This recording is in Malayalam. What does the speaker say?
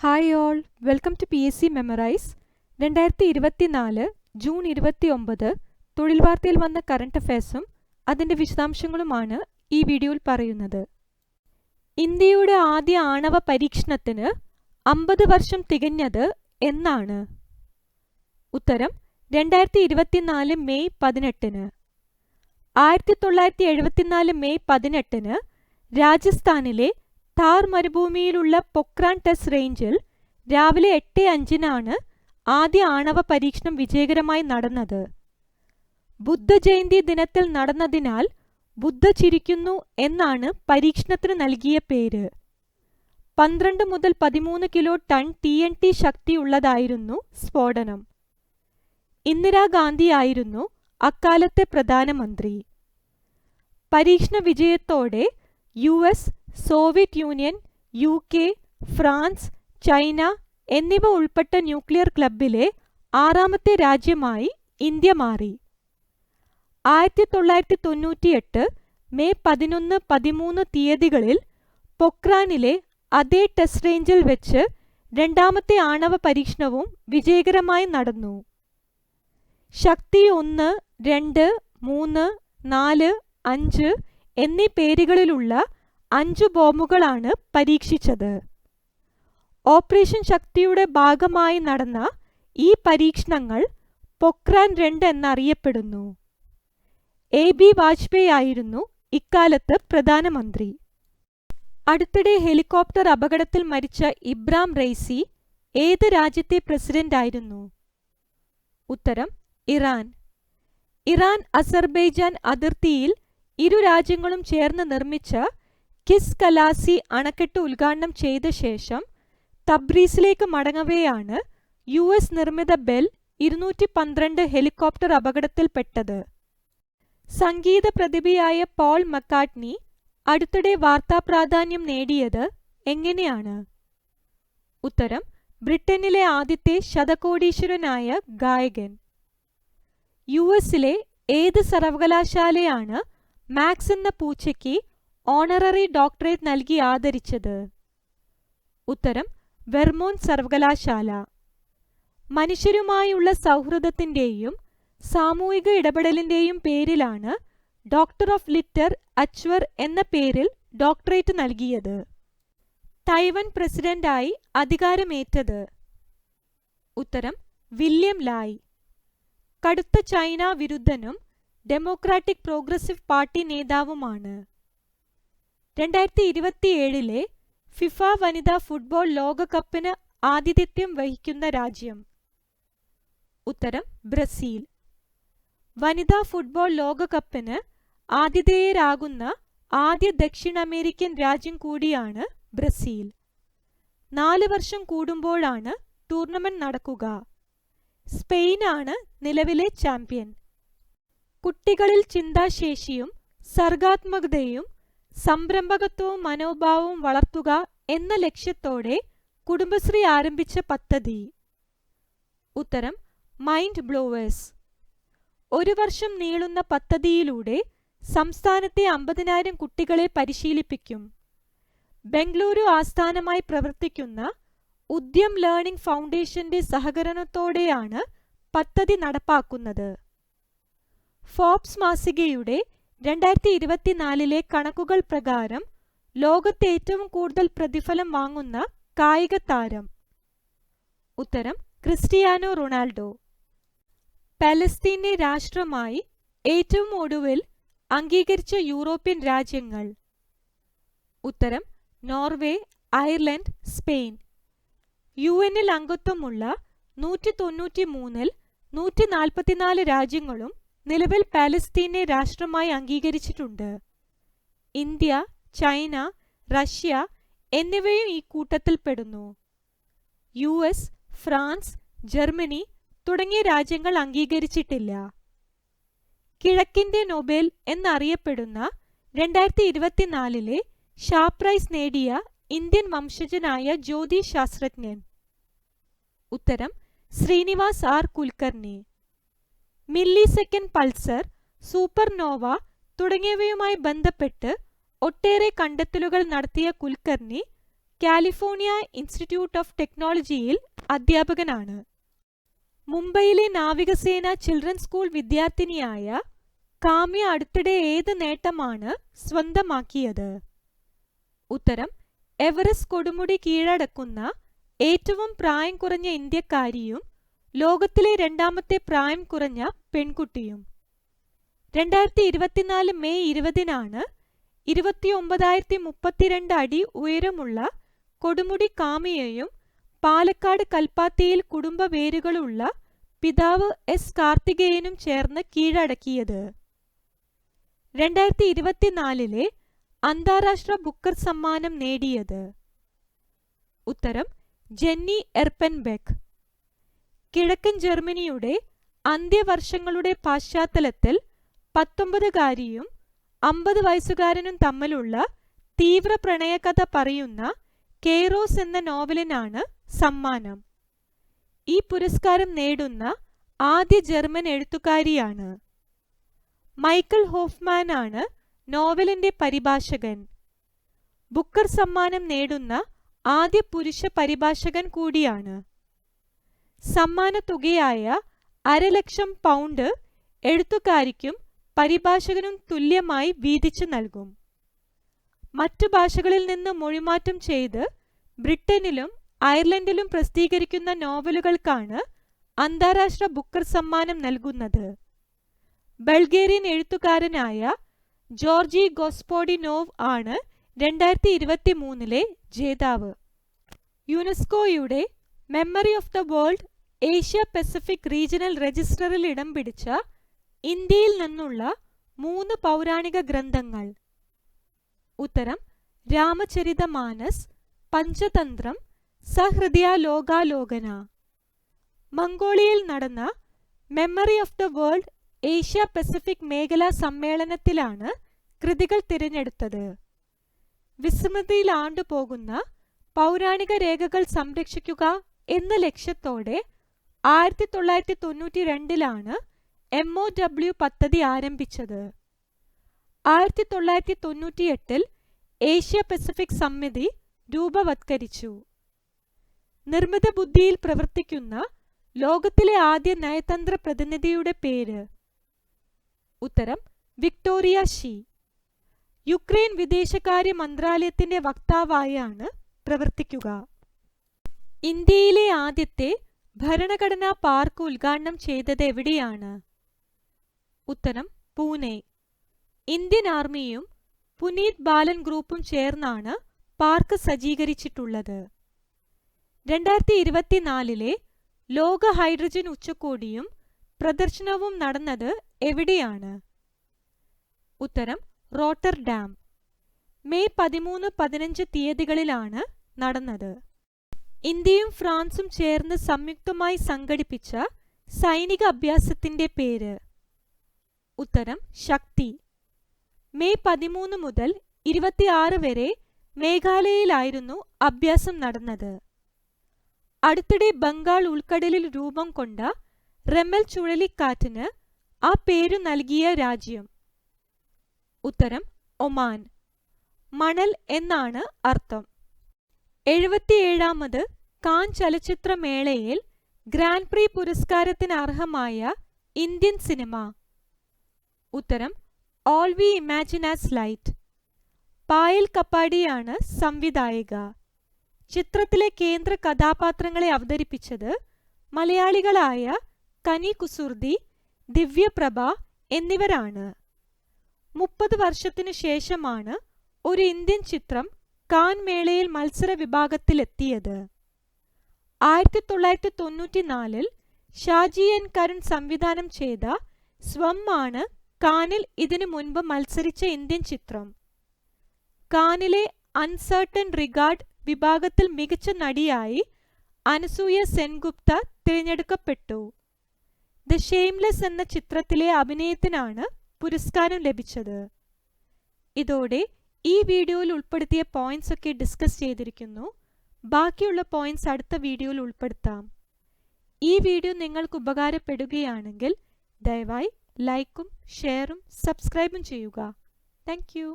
Hi all, welcome to PSC memorize. 2024 June 29 തൊഴിൽ വാർത്തയിൽ വന്ന കറണ്ട് അഫയേഴ്സും അതിൻ്റെ വിശദാംശങ്ങളുമാണ് ഈ വീഡിയോയിൽ പറയുന്നത്. ഇന്ത്യയുടെ ആദ്യ ആണവ പരീക്ഷണത്തിന് 50 വർഷം തികഞ്ഞത് എന്നാണ്? ഉത്തരം 2024 മെയ് 18. 1974 മെയ് 18 രാജസ്ഥാനിലെ താർ മരുഭൂമിയിലുള്ള പൊക്രാൻ ടെസ്റ്റ് റേഞ്ചിൽ രാവിലെ 8:05 ആദ്യ ആണവ പരീക്ഷണം വിജയകരമായി നടന്നത്. ബുദ്ധജയന്തി ദിനത്തിൽ നടന്നതിനാൽ ബുദ്ധ ചിരിക്കുന്നു എന്നാണ് പരീക്ഷണത്തിന് നൽകിയ പേര്. 12 മുതൽ 13 കിലോ ടൺ TNT ശക്തിയുള്ളതായിരുന്നു സ്ഫോടനം. ഇന്ദിരാഗാന്ധിയായിരുന്നു അക്കാലത്തെ പ്രധാനമന്ത്രി. പരീക്ഷണ വിജയത്തോടെ US, Soviet union, UK, France, China എന്നിവ ഉൾപ്പെട്ട ന്യൂക്ലിയർ ക്ലബിലെ 6ാമത്തെ രാജ്യമായി ഇന്ത്യ മാറി. 1998 മെയ് 11, 13 തീയതികളിൽ പൊക്രാനിലെ അതേ ടെസ്റ്റ് റേഞ്ചിൽ വെച്ച് രണ്ടാമത്തെ ആണവ പരീക്ഷണവും വിജയകരമായി നടന്നു. ശക്തി 1, 2, 3, 4, 5 എന്നീ പേരുകളിലുള്ള 5 ബോംബുകളാണ് പരീക്ഷിച്ചത്. ഓപ്പറേഷൻ ശക്തിയുടെ ഭാഗമായി നടന്ന ഈ പരീക്ഷണങ്ങൾ പൊക്രാൻ 2 എന്നറിയപ്പെടുന്നു. AB വാജ്പേയി ആയിരുന്നു ഇക്കാലത്ത് പ്രധാനമന്ത്രി. അടുത്തിടെ ഹെലികോപ്റ്റർ അപകടത്തിൽ മരിച്ച ഇബ്രാം റെയ്സി ഏത് രാജ്യത്തെ പ്രസിഡന്റ് ആയിരുന്നു? ഉത്തരം ഇറാൻ. ഇറാൻ അസർബൈജാൻ അതിർത്തിയിൽ ഇരു രാജ്യങ്ങളും ചേർന്ന് നിർമ്മിച്ച കിസ് കലാസി അണക്കെട്ട് ഉദ്ഘാടനം ചെയ്ത ശേഷം തബ്രീസിലേക്ക് മടങ്ങവെയാണ് US നിർമ്മിത ബെൽ 212 ഹെലികോപ്റ്റർ അപകടത്തിൽപ്പെട്ടത്. സംഗീത പ്രതിഭയായ പോൾ മക്കാർട്ട്നി അടുത്തിടെ വാർത്താ പ്രാധാന്യം നേടിയത് എങ്ങനെയാണ്? ഉത്തരം ബ്രിട്ടനിലെ ആദ്യത്തെ ശതകോടീശ്വരനായ ഗായകൻ. US-ലെ ഏത് സർവകലാശാലയാണ് മാക്സ് എന്ന പൂച്ചയ്ക്ക് ഓണററി ഡോക്ടറേറ്റ് നൽകി ആദരിച്ചത്? ഉത്തരം വെർമോണ്ട് സർവകലാശാല. മനുഷ്യരുമായുള്ള സൗഹൃദത്തിൻ്റെയും സാമൂഹിക ഇടപെടലിൻ്റെയും പേരിലാണ് ഡോക്ടർ ഓഫ് ലിറ്റർ അച്വർ എന്ന പേരിൽ ഡോക്ടറേറ്റ് നൽകിയത്. തൈവൻ പ്രസിഡന്റായി അധികാരമേറ്റത്? ഉത്തരം വില്യം ലായ്. കടുത്ത ചൈന വിരുദ്ധനും ഡെമോക്രാറ്റിക് പ്രോഗ്രസീവ് പാർട്ടി നേതാവുമാണ്. 2027 ഫിഫ വനിതാ ഫുട്ബോൾ ലോകകപ്പിന് ആതിഥ്യം വഹിക്കുന്ന രാജ്യം? ഉത്തരം ബ്രസീൽ. വനിതാ ഫുട്ബോൾ ലോകകപ്പിന് ആതിഥേയരാകുന്ന ആദ്യ ദക്ഷിണ അമേരിക്കൻ രാജ്യം കൂടിയാണ് ബ്രസീൽ. 4 വർഷം കൂടുമ്പോഴാണ് ടൂർണമെന്റ് നടക്കുക. സ്പെയിനാണ് നിലവിലെ ചാമ്പ്യൻ. കുട്ടികളിൽ ചിന്താശേഷിയും സർഗാത്മകതയും സംരംഭകത്വവും മനോഭാവവും വളർത്തുക എന്ന ലക്ഷ്യത്തോടെ കുടുംബശ്രീ ആരംഭിച്ച പദ്ധതി? ഉത്തരം മൈൻഡ് ബ്ലോവേഴ്സ്. 1 വർഷം നീളുന്ന പദ്ധതിയിലൂടെ സംസ്ഥാനത്തെ 50,000 കുട്ടികളെ പരിശീലിപ്പിക്കും. ബംഗളൂരു ആസ്ഥാനമായി പ്രവർത്തിക്കുന്ന ഉദ്യം ലേണിംഗ് ഫൗണ്ടേഷന്റെ സഹകരണത്തോടെയാണ് പദ്ധതി നടപ്പാക്കുന്നത്. ഫോബ്സ് മാസികയുടെ 2024 കണക്കുകൾ പ്രകാരം ലോകത്തെ ഏറ്റവും കൂടുതൽ പ്രതിഫലം വാങ്ങുന്ന കായിക താരം? ഉത്തരം ക്രിസ്റ്റിയാനോ റൊണാൾഡോ. പലസ്തീനെ രാഷ്ട്രമായി ഏറ്റവും ഒടുവിൽ അംഗീകരിച്ച യൂറോപ്യൻ രാജ്യങ്ങൾ? ഉത്തരം നോർവേ, അയർലൻഡ്, സ്പെയിൻ. UN-ൽ അംഗത്വമുള്ള 193-ൽ 144 രാജ്യങ്ങളും നിലവിൽ പാലസ്തീനെ രാഷ്ട്രമായി അംഗീകരിച്ചിട്ടുണ്ട്. ഇന്ത്യ, ചൈന, റഷ്യ എന്നിവയും ഈ കൂട്ടത്തിൽപ്പെടുന്നു. US, ഫ്രാൻസ്, ജർമ്മനി തുടങ്ങിയ രാജ്യങ്ങൾ അംഗീകരിച്ചിട്ടില്ല. കിഴക്കിന്റെ നൊബേൽ എന്നറിയപ്പെടുന്ന 2024 ഷാ പ്രൈസ് നേടിയ ഇന്ത്യൻ വംശജനായ ജ്യോതിശാസ്ത്രജ്ഞൻ? ഉത്തരം Srinivas R Kulkarni. Millisecond pulsar, supernova തുടങ്ങിയവയുമായി ബന്ധപ്പെട്ട് ഒട്ടേറെ കണ്ടെത്തലുകൾ നടത്തിയ കുൽക്കർണി കാലിഫോർണിയ ഇൻസ്റ്റിറ്റ്യൂട്ട് ഓഫ് ടെക്നോളജിയിൽ അധ്യാപകനാണ്. മുംബൈയിലെ നാവികസേന ചിൽഡ്രൻസ് സ്കൂൾ വിദ്യാർത്ഥിനിയായ കാമ്യ അടുത്തിടെ ഏത് നേട്ടമാണ് സ്വന്തമാക്കിയത്? ഉത്തരം എവറസ്റ്റ് കൊടുമുടി കീഴടക്കുന്ന ഏറ്റവും പ്രായം കുറഞ്ഞ ഇന്ത്യക്കാരിയും ലോകത്തിലെ രണ്ടാമത്തെ പ്രായം കുറഞ്ഞ പെൺകുട്ടിയും. 2024 മെയ് 20-നാണ് 29,032 അടി ഉയരമുള്ള കൊടുമുടി കാമ്യയെയും പാലക്കാട് കൽപ്പാത്തിയിൽ കുടുംബ വേരുകളുള്ള പിതാവ് എസ് കാർത്തികേയനും ചേർന്ന് കീഴടക്കിയത്. 2024 അന്താരാഷ്ട്ര ബുക്കർ സമ്മാനം നേടിയത്? ഉത്തരം ജെന്നി എർപെൻബെക്ക്. കിഴക്കൻ ജർമ്മനിയുടെ അന്ത്യവർഷങ്ങളുടെ പശ്ചാത്തലത്തിൽ 19-കാരിയും 50 വയസ്സുകാരനും തമ്മിലുള്ള തീവ്ര പ്രണയകഥ പറയുന്ന കെയ്റോസ് എന്ന നോവലിനാണ് സമ്മാനം. ഈ പുരസ്കാരം നേടുന്ന ആദ്യ ജർമ്മൻ എഴുത്തുകാരിയാണ്. മൈക്കൽ ഹോഫ്മാൻ ആണ് നോവലിന്റെ പരിഭാഷകൻ. ബുക്കർ സമ്മാനം നേടുന്ന ആദ്യ പുരുഷ പരിഭാഷകൻ കൂടിയാണ്. സമ്മാന തുകയായ £1,00,000 എഴുത്തുകാരിക്കും പരിഭാഷകനും തുല്യമായി വീതിച്ചു നൽകും. മറ്റു ഭാഷകളിൽ നിന്ന് മൊഴിമാറ്റം ചെയ്ത് ബ്രിട്ടനിലും അയർലൻഡിലും പ്രസിദ്ധീകരിക്കുന്ന നോവലുകൾക്കാണ് അന്താരാഷ്ട്ര ബുക്കർ സമ്മാനം നൽകുന്നത്. ബൾഗേറിയൻ എഴുത്തുകാരനായ ജോർജി ഗോസ്പോഡിനോവ് ആണ് 2023 ജേതാവ്. യുനെസ്കോയുടെ memory of the world Asia Pacific regional രജിസ്റ്ററിൽ ഇടം പിടിച്ച ഇന്ത്യയിൽ നിന്നുള്ള 3 പൗരാണിക ഗ്രന്ഥങ്ങൾ. ഉത്തരം രാമചരിതമാനസ്, പഞ്ചതന്ത്രം, സഹൃദയാലോകാലോകന. മംഗോളിയയിൽ നടന്ന memory of the world Asia Pacific മേഖലാ സമ്മേളനത്തിലാണ് കൃതികൾ തിരഞ്ഞെടുത്തത്. വിസ്മൃതിയിൽ ആണ്ടുപോകുന്ന പൗരാണിക രേഖകൾ സംരക്ഷിക്കുക എന്ന ലക്ഷ്യത്തോടെ 1992 MOW പദ്ധതി ആരംഭിച്ചത്. 1998 ഏഷ്യ പസഫിക് സമിതി രൂപവത്കരിച്ചു. നിർമ്മിത ബുദ്ധിയിൽ പ്രവർത്തിക്കുന്ന ലോകത്തിലെ ആദ്യ നയതന്ത്ര പ്രതിനിധിയുടെ പേര്? ഉത്തരം വിക്ടോറിയ ഷീ. യുക്രൈൻ വിദേശകാര്യ മന്ത്രാലയത്തിന്റെ വക്താവായാണ് പ്രവർത്തിക്കുക. ഇന്ത്യയിലെ ആദ്യത്തെ ഭരണഘടനാ പാർക്ക് ഉദ്ഘാടനം ചെയ്തത് എവിടെയാണ്? ഉത്തരം പൂനെ. ഇന്ത്യൻ ആർമിയും പുനീത് ബാലൻ ഗ്രൂപ്പും ചേർന്നാണ് പാർക്ക് സജ്ജീകരിച്ചിട്ടുള്ളത്. 2024 ലോക ഹൈഡ്രജൻ ഉച്ചകോടിയും പ്രദർശനവും നടന്നത് എവിടെയാണ്? ഉത്തരം റോട്ടർഡാം. മെയ് 13-15 തീയതികളിലാണ് നടന്നത്. ഇന്ത്യയും ഫ്രാൻസും ചേർന്ന് സംയുക്തമായി സംഘടിപ്പിച്ച സൈനിക അഭ്യാസത്തിന്റെ പേര്? ഉത്തരം ശക്തി. മെയ് 13 മുതൽ 26 വരെ മേഘാലയയിലായിരുന്നു അഭ്യാസം നടന്നത്. അടുത്തിടെ ബംഗാൾ ഉൾക്കടലിൽ രൂപം കൊണ്ട റെമൽ ചുഴലിക്കാറ്റിന് ആ പേരു നൽകിയ രാജ്യം? ഉത്തരം ഒമാൻ. മണൽ എന്നാണ് അർത്ഥം. 77ാമത് കാൻ ചലച്ചിത്രമേളയിൽ ഗ്രാൻഡ് പ്രീ പുരസ്കാരത്തിന് അർഹമായ ഇന്ത്യൻ സിനിമ? ഉത്തരം all we imagine as light. Payal കപ്പാടിയാണ് സംവിധായിക. ചിത്രത്തിലെ കേന്ദ്ര കഥാപാത്രങ്ങളെ അവതരിപ്പിച്ചത് മലയാളികളായ കനി കുസൃതി, ദിവ്യപ്രഭ എന്നിവരാണ്. 30 വർഷത്തിനു ശേഷമാണ് ഒരു ഇന്ത്യൻ ചിത്രം കാൻ മേളയിൽ മത്സര വിഭാഗത്തിലെത്തിയത്. 1994 ഷാജി എൻ കരുൺ സംവിധാനം ചെയ്ത സ്വം ആണ് കാനിൽ ഇതിനു മുൻപ് മത്സരിച്ച ഇന്ത്യൻ ചിത്രം. കാനിലെ അൺസർട്ടൻ റിഗാർഡ് വിഭാഗത്തിൽ മികച്ച നടിയായി അനസൂയ സെൻഗുപ്ത തിരഞ്ഞെടുക്കപ്പെട്ടു. ദ ഷെയിംലെസ് എന്ന ചിത്രത്തിലെ അഭിനയത്തിനാണ് പുരസ്കാരം ലഭിച്ചത്. ഇതോടെ ഈ വീഡിയോയിൽ ഉൾപ്പെടുത്തിയ പോയിന്റ്സ് ഒക്കെ ഡിസ്കസ് ചെയ്തിരിക്കുന്നു. ബാക്കിയുള്ള പോയിന്റ്സ് അടുത്ത വീഡിയോയിൽ ഉൾപ്പെടുത്താം. ഈ വീഡിയോ നിങ്ങൾക്ക് ഉപകാരപ്പെടുകയാണെങ്കിൽ ദയവായി ലൈക്കും ഷെയറും സബ്സ്ക്രൈബും ചെയ്യുക. Thank you.